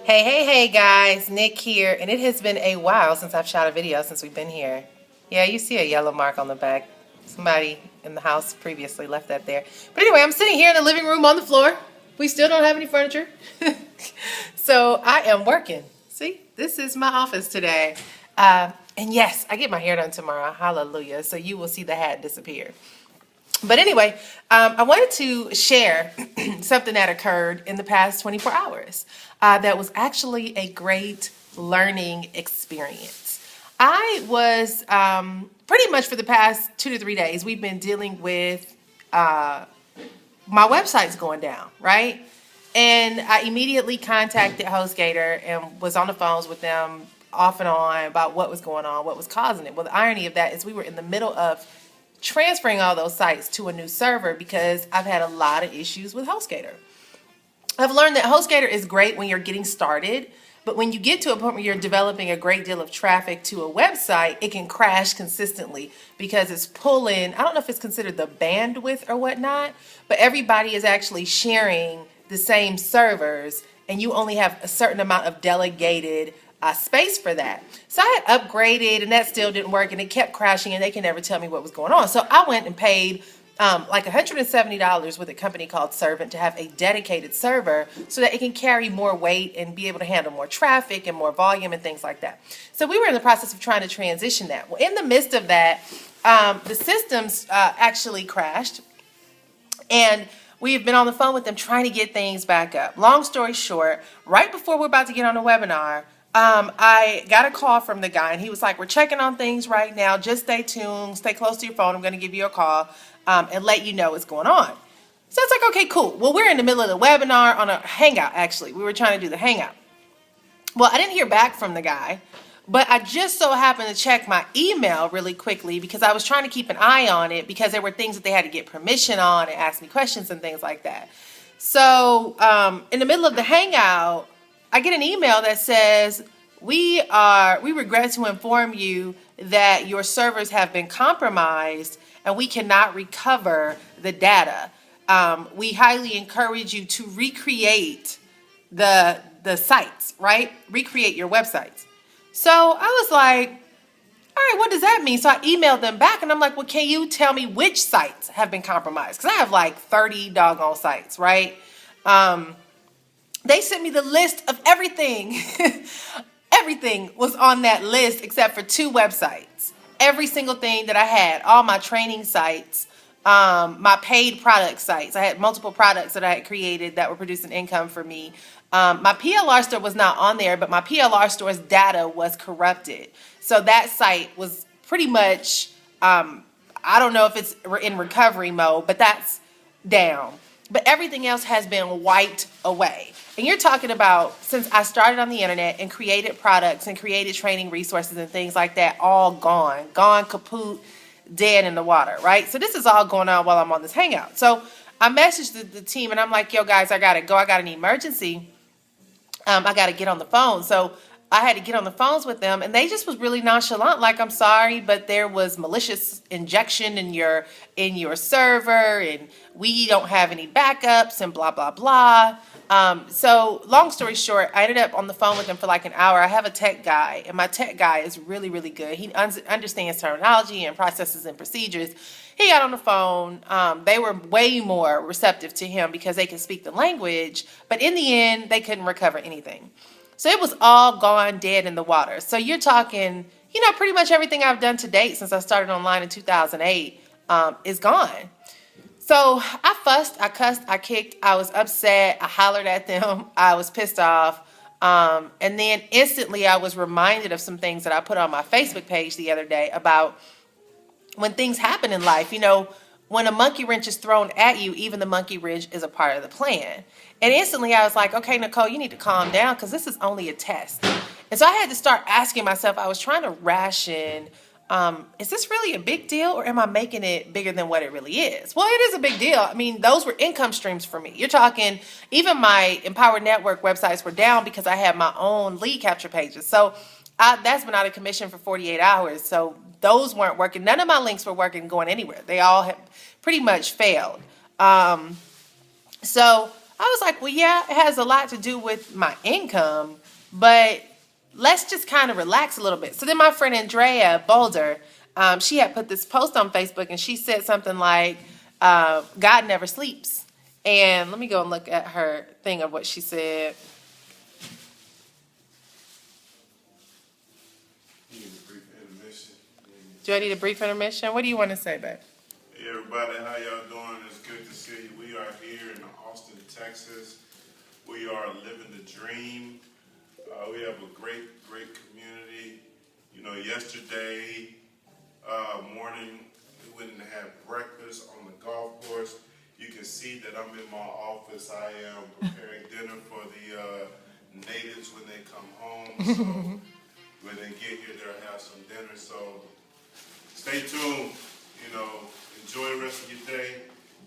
Hey guys, Nick here, and it has been a while since I've shot a video since we've been here. Yeah, you see a yellow mark on the back. Somebody in the house previously left that there. But anyway, I'm sitting here in the living room on the floor. We still don't have any furniture. So I am working. See, this is my office today. And yes, I get my hair done tomorrow. Hallelujah. So you will see the hat disappear. But anyway, I wanted to share something that occurred in the past 24 hours that was actually a great learning experience. I was pretty much for the past 2 to 3 days, we've been dealing with my website's going down, right? And I immediately contacted HostGator and was on the phones with them off and on about what was going on, what was causing it. Well, the irony of that is we were in the middle of transferring all those sites to a new server because I've had a lot of issues with HostGator. I've learned that HostGator is great when you're getting started, but when you get to a point where you're developing a great deal of traffic to a website, it can crash consistently because it's pulling, I don't know if it's considered the bandwidth or whatnot, but everybody is actually sharing the same servers and you only have a certain amount of delegated space for that. So I had upgraded and that still didn't work and it kept crashing and they can never tell me what was going on. So I went and paid like $170 with a company called Servant to have a dedicated server so that it can carry more weight and be able to handle more traffic and more volume and things like that. So we were in the process of trying to transition that. Well, in the midst of that, the systems actually crashed and we've been on the phone with them trying to get things back up. Long story short, right before we're about to get on a webinar, I got a call from the guy and he was like, we're checking on things right now. Just stay tuned, stay close to your phone. I'm going to give you a call and let you know what's going on. So it's like, okay, cool. Well, we're in the middle of the webinar on a hangout, actually. We were trying to do the hangout. Well, I didn't hear back from the guy, but I just so happened to check my email really quickly because I was trying to keep an eye on it because there were things that they had to get permission on and ask me questions and things like that. So in the middle of the hangout, I get an email that says, we regret to inform you that your servers have been compromised and we cannot recover the data. We highly encourage you to recreate the sites, right? Recreate your websites. So I was like, all right, what does that mean? So I emailed them back and I'm like, well, can you tell me which sites have been compromised? Because I have like 30 doggone sites, right? They sent me the list of everything. Everything was on that list except for 2 websites. Every single thing that I had, all my training sites, my paid product sites. I had multiple products that I had created that were producing income for me. My PLR store was not on there, but my PLR store's data was corrupted. So that site was pretty much, I don't know if it's in recovery mode, but that's down. But everything else has been wiped away. And you're talking about since I started on the internet and created products and created training resources and things like that, all gone, kaput, dead in the water, right? So this is all going on while I'm on this hangout. So I messaged the team and I'm like, yo guys, I gotta go. I got an emergency. I gotta get on the phone. So I had to get on the phones with them and they just was really nonchalant. Like, I'm sorry, but there was malicious injection in your server and we don't have any backups and blah, blah, blah. So long story short, I ended up on the phone with them for like an hour. I have a tech guy and my tech guy is really, really good. He understands terminology and processes and procedures. He got on the phone. They were way more receptive to him because they can speak the language, but in the end, they couldn't recover anything. So it was all gone dead in the water. So you're talking, pretty much everything I've done to date since I started online in 2008 is gone. So I fussed, I cussed, I kicked, I was upset, I hollered at them, I was pissed off. And then instantly I was reminded of some things that I put on my Facebook page the other day about when things happen in life. When a monkey wrench is thrown at you, even the monkey wrench is a part of the plan. And instantly I was like, okay, Nicole, you need to calm down because this is only a test. And so I had to start asking myself, I was trying to ration, is this really a big deal or am I making it bigger than what it really is? Well, it is a big deal. I mean, those were income streams for me. You're talking, even my Empower Network websites were down because I had my own lead capture pages. So that's been out of commission for 48 hours. So those weren't working. None of my links were working going anywhere. They all have pretty much failed. So I was like, well, yeah, it has a lot to do with my income, but let's just kind of relax a little bit. So then my friend Andrea Boulder, she had put this post on Facebook and she said something like, God never sleeps. And let me go and look at her thing of what she said. Do I need a brief intermission? What do you want to say, babe? Hey everybody, how y'all doing? It's good to see you. We are here in Austin, Texas. We are living the dream. We have a great community. You know, yesterday morning, we went and had breakfast on the golf course. You can see that I'm in my office. I am preparing dinner for the natives when they come home. So when they get here, they'll have some dinner. So stay tuned. You know, enjoy the rest of your day.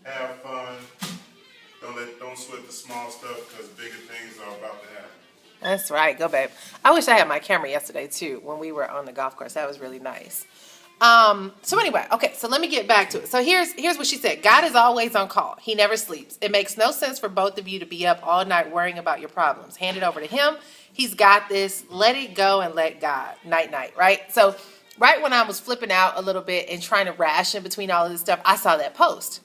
Have fun. Don't sweat the small stuff because bigger things are about to happen. That's right. Go, babe. I wish I had my camera yesterday, too, when we were on the golf course. That was really nice. So anyway, okay, so let me get back to it. So here's what she said. God is always on call. He never sleeps. It makes no sense for both of you to be up all night worrying about your problems. Hand it over to him. He's got this. Let it go and let God. Night, night, right? So right when I was flipping out a little bit and trying to ration between all of this stuff, I saw that post.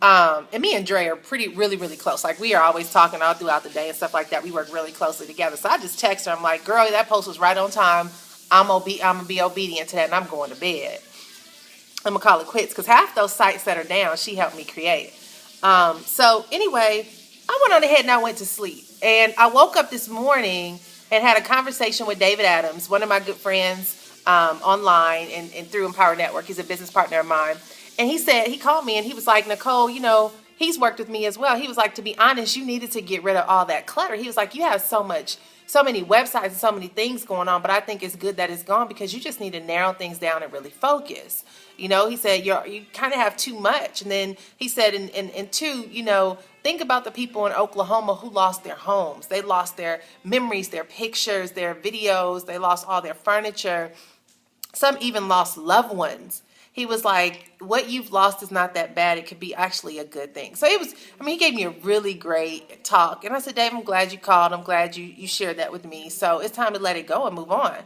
And me and Dre are really close. Like, we are always talking all throughout the day and stuff like that. We work really closely together. So I just text her. I'm like, girl, that post was right on time. I'm gonna be obedient to that, and I'm going to bed. I'm gonna call it quits because half those sites that are down, she helped me create. So anyway, I went on ahead and I went to sleep. And I woke up this morning and had a conversation with David Adams, one of my good friends online and through Empower Network. He's a business partner of mine. And he called me and he was like, Nicole, you know, he's worked with me as well. He was like, to be honest, you needed to get rid of all that clutter. He was like, you have so many websites and so many things going on, but I think it's good that it's gone because you just need to narrow things down and really focus. You know, he said, you kind of have too much. And then he said, and two, you know, think about the people in Oklahoma who lost their homes. They lost their memories, their pictures, their videos. They lost all their furniture. Some even lost loved ones. He was like, what you've lost is not that bad. It could be actually a good thing. So he gave me a really great talk. And I said, Dave, I'm glad you called. I'm glad you shared that with me. So it's time to let it go and move on.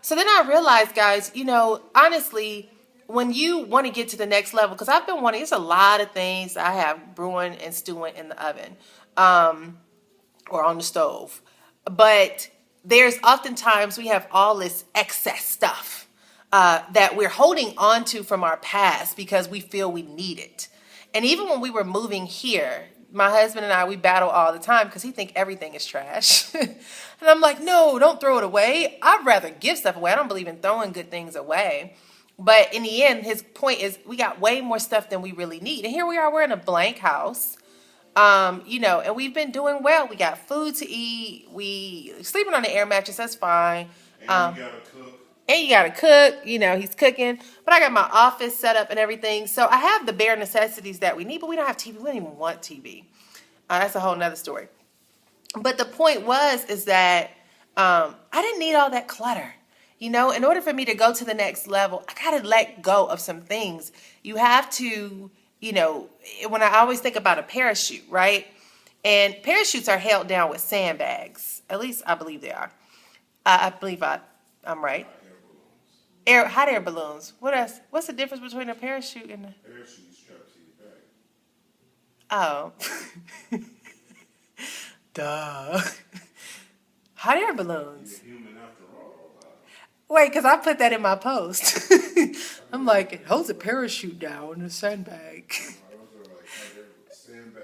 So then I realized, guys, you know, honestly, when you want to get to the next level, because I've been wanting, there's a lot of things I have brewing and stewing in the oven or on the stove. But there's oftentimes we have all this excess stuff that we're holding on to from our past because we feel we need it. And even when we were moving here, my husband and I, we battle all the time because he thinks everything is trash. And I'm like, no, don't throw it away. I'd rather give stuff away. I don't believe in throwing good things away. But in the end, his point is we got way more stuff than we really need. And here we are, we're in a blank house. You know, and we've been doing well. We got food to eat. We sleeping on the air mattress, that's fine. And you gotta cook. And you gotta cook, you know, he's cooking. But I got my office set up and everything. So I have the bare necessities that we need, but we don't have TV. We don't even want TV. That's a whole nother story. But the point is that I didn't need all that clutter. You know, in order for me to go to the next level, I gotta let go of some things. You have to, you know, when I always think about a parachute, right? And parachutes are held down with sandbags. At least I believe they are. I believe I'm right. Hot air balloons. What else? What's the difference between a parachute and a... Parachute strapped to your back. Oh. Duh. Hot air balloons. You're human after all. Wait, because I put that in my post. I'm like, it holds a parachute down in a sandbag. Those are like sandbag.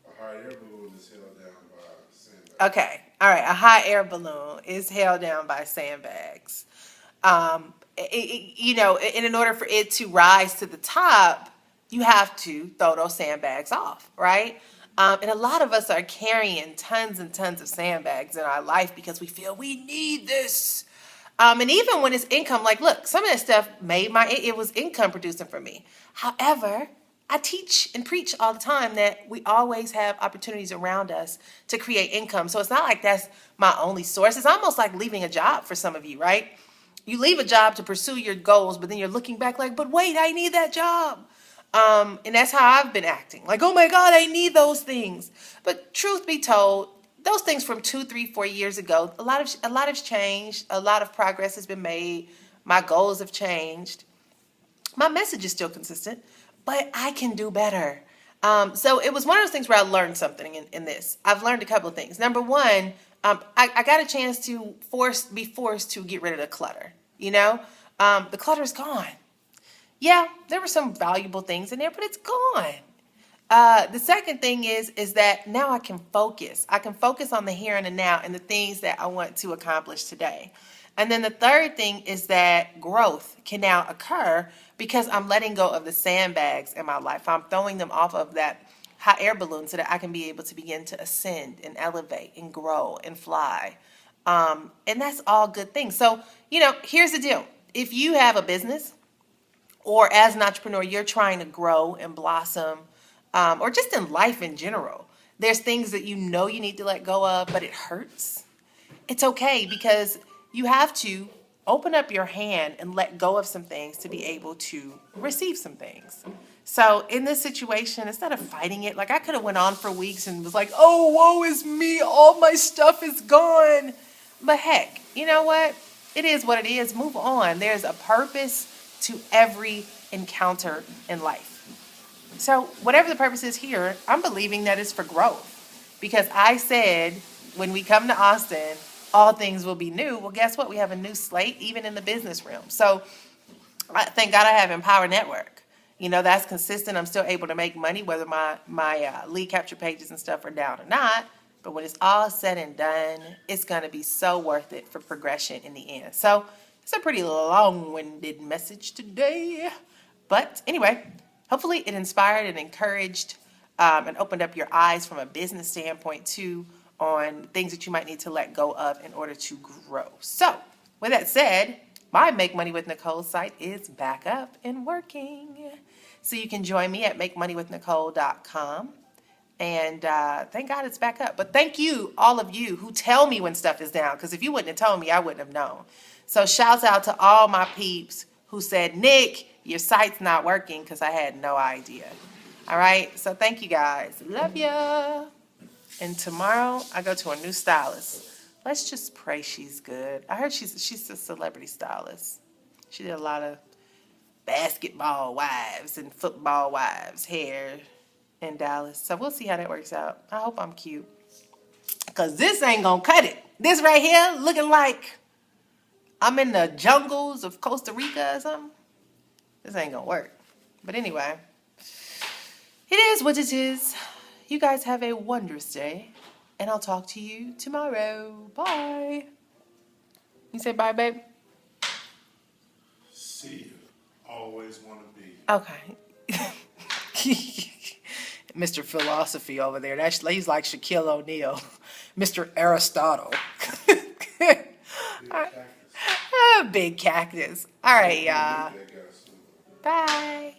A hot air balloon is held down by sandbags. Okay. All right. A hot air balloon is held down by sandbags. You know, and in order for it to rise to the top, you have to throw those sandbags off, right? And a lot of us are carrying tons and tons of sandbags in our life because we feel we need this. And even when it's income, like, look, some of that stuff it was income producing for me. However, I teach and preach all the time that we always have opportunities around us to create income. So it's not like that's my only source. It's almost like leaving a job for some of you, right? You leave a job to pursue your goals, but then you're looking back like, but wait, I need that job. And that's how I've been acting. Like, oh my God, I need those things. But truth be told, those things from 2, 3, 4 years ago, a lot has changed. A lot of progress has been made. My goals have changed. My message is still consistent, but I can do better. So it was one of those things where I learned something in this. I've learned a couple of things. Number one, I got a chance to be forced to get rid of the clutter. You know, the clutter is gone. Yeah, there were some valuable things in there, but it's gone. The second thing is that now I can focus. I can focus on the here and the now and the things that I want to accomplish today. And then the third thing is that growth can now occur because I'm letting go of the sandbags in my life. I'm throwing them off of that hot air balloon so that I can be able to begin to ascend and elevate and grow and fly. And that's all good things. So, here's the deal. If you have a business or as an entrepreneur, you're trying to grow and blossom, or just in life in general, there's things that you need to let go of, but it hurts. It's okay because you have to open up your hand and let go of some things to be able to receive some things. So in this situation, instead of fighting it, like I could have went on for weeks and was like, oh, woe is me, all my stuff is gone. But heck, you know what? It is what it is. Move on. There's a purpose to every encounter in life. So whatever the purpose is here, I'm believing that it's for growth. Because I said, when we come to Austin, all things will be new. Well, guess what? We have a new slate, even in the business realm. So thank God I have Empower Network. That's consistent. I'm still able to make money, whether my lead capture pages and stuff are down or not. But when it's all said and done, it's going to be so worth it for progression in the end. So it's a pretty long-winded message today. But anyway, hopefully it inspired and encouraged and opened up your eyes from a business standpoint too, on things that you might need to let go of in order to grow. So, with that said, my Make Money with Nicole site is back up and working. So you can join me at makemaneywithnicole.com. And thank God it's back up. But thank you, all of you who tell me when stuff is down, because if you wouldn't have told me, I wouldn't have known. So shouts out to all my peeps who said, Nick, your site's not working, because I had no idea. All right, so thank you guys. Love ya. And tomorrow, I go to a new stylist. Let's just pray she's good. I heard she's a celebrity stylist. She did a lot of basketball wives and football wives' hair in Dallas. So we'll see how that works out. I hope I'm cute. Because this ain't going to cut it. This right here, looking like I'm in the jungles of Costa Rica or something. This ain't going to work. But anyway, it is what it is. You guys have a wondrous day, and I'll talk to you tomorrow. Bye. You say bye, babe? See you. Always want to be. Okay. Mr. Philosophy over there. He's like Shaquille O'Neal. Mr. Aristotle. Big cactus. All right, y'all. Bye.